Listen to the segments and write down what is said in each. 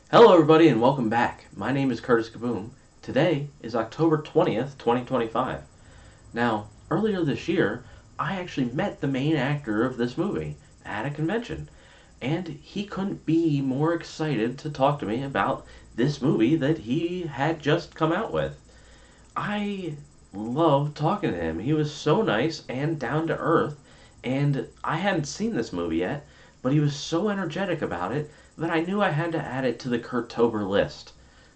Hello everybody and welcome back. My name is Curtis Kaboom. Today is October 20th, 2025. Now, earlier this year, I actually met the main actor of this movie at a convention, and he couldn't be more excited to talk to me about this movie that he had just come out with. I loved talking to him. He was so nice and down to earth, and I hadn't seen this movie yet, but he was so energetic about it that I knew I had to add it to the Kurt-Tober list.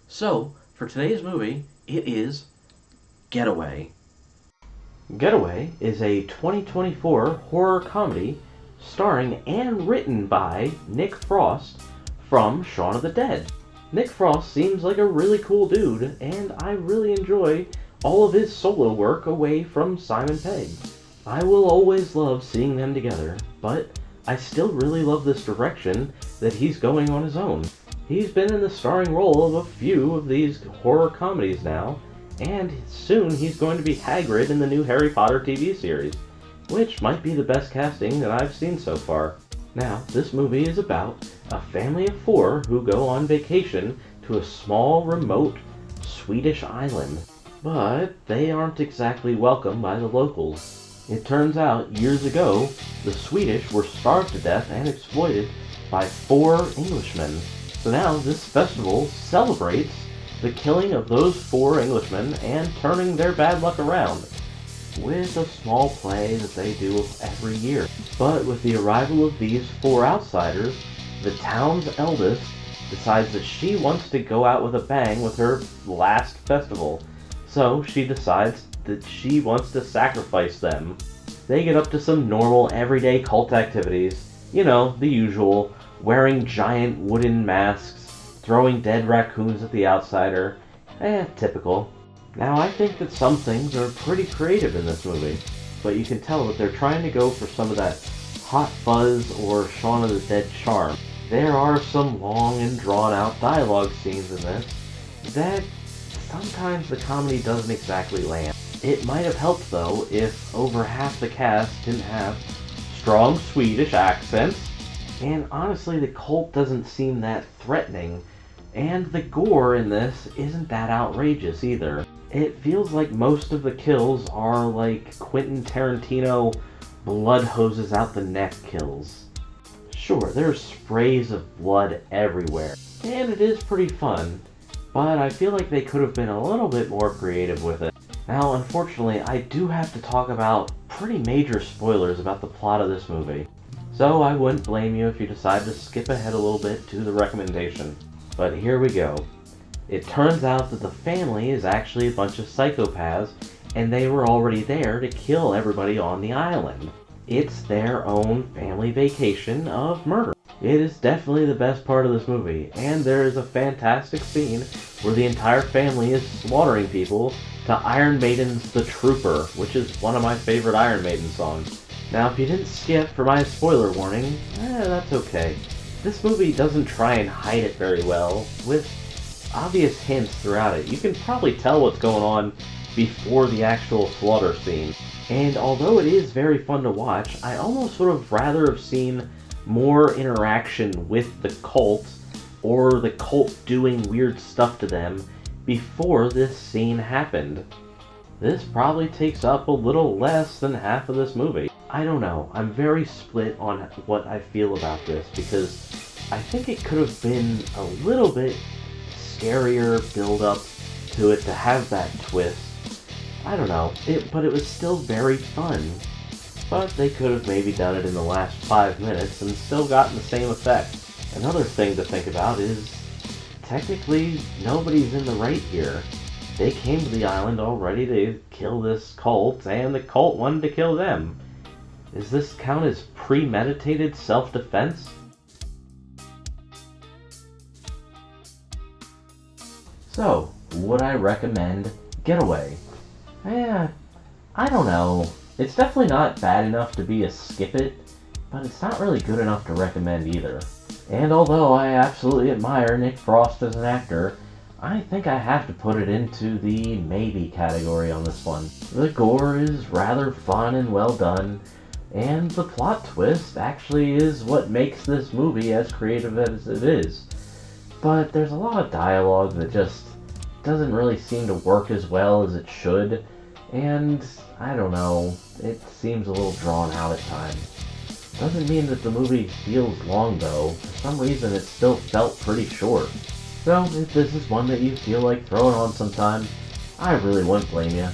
So, for today's movie, it is Getaway. Getaway is a 2024 horror comedy starring and written by Nick Frost from Shaun of the Dead. Nick Frost seems like a really cool dude, and I really enjoy all of his solo work away from Simon Pegg. I will always love seeing them together, but I still really love this direction that he's going on his own. He's been in the starring role of a few of these horror comedies now, and soon he's going to be Hagrid in the new Harry Potter TV series, which might be the best casting that I've seen so far. Now, this movie is about a family of four who go on vacation to a small, remote Swedish island, but they aren't exactly welcomed by the locals. It turns out, years ago, the Swedish were starved to death and exploited by four Englishmen. So now this festival celebrates the killing of those four Englishmen and turning their bad luck around, with a small play that they do every year. But with the arrival of these four outsiders, the town's eldest decides that she wants to go out with a bang with her last festival. So she decides that she wants to sacrifice them. They get up to some normal, everyday cult activities. You know, the usual. Wearing giant wooden masks, throwing dead raccoons at the outsider. Typical. Now, I think that some things are pretty creative in this movie, but you can tell that they're trying to go for some of that hot fuzz or Shaun of the Dead charm. There are some long and drawn-out dialogue scenes in this that sometimes the comedy doesn't exactly land. It might have helped, though, if over half the cast didn't have strong Swedish accents, and honestly, the cult doesn't seem that threatening, and the gore in this isn't that outrageous either. It feels like most of the kills are like Quentin Tarantino blood hoses out the neck kills. Sure, there's sprays of blood everywhere, and it is pretty fun, but I feel like they could have been a little bit more creative with it. Now, unfortunately, I do have to talk about pretty major spoilers about the plot of this movie, so I wouldn't blame you if you decide to skip ahead a little bit to the recommendation. But here we go. It turns out that the family is actually a bunch of psychopaths, and they were already there to kill everybody on the island. It's their own family vacation of murder. It is definitely the best part of this movie, and there is a fantastic scene where the entire family is slaughtering people to Iron Maiden's The Trooper, which is one of my favorite Iron Maiden songs. Now, if you didn't skip for my spoiler warning, that's okay. This movie doesn't try and hide it very well, with obvious hints throughout it. You can probably tell what's going on before the actual slaughter scene. And although it is very fun to watch, I almost would have rather have seen more interaction with the cult, or the cult doing weird stuff to them, before this scene happened. This probably takes up a little less than half of this movie. I don't know, I'm very split on what I feel about this, because I think it could have been a little bit scarier build-up to it to have that twist. I don't know, but it was still very fun. But they could have maybe done it in the last 5 minutes and still gotten the same effect. Another thing to think about is, technically, nobody's in the right here. They came to the island already to kill this cult, and the cult wanted to kill them. Does this count as premeditated self-defense? So, would I recommend Getaway? I don't know. It's definitely not bad enough to be a skip it, but it's not really good enough to recommend either. And although I absolutely admire Nick Frost as an actor, I think I have to put it into the maybe category on this one. The gore is rather fun and well done, and the plot twist actually is what makes this movie as creative as it is. but there's a lot of dialogue that just doesn't really seem to work as well as it should, and I don't know, it seems a little drawn out at times. Doesn't mean that the movie feels long though. For some reason it still felt pretty short. So if this is one that you feel like throwing on sometime, I really wouldn't blame you.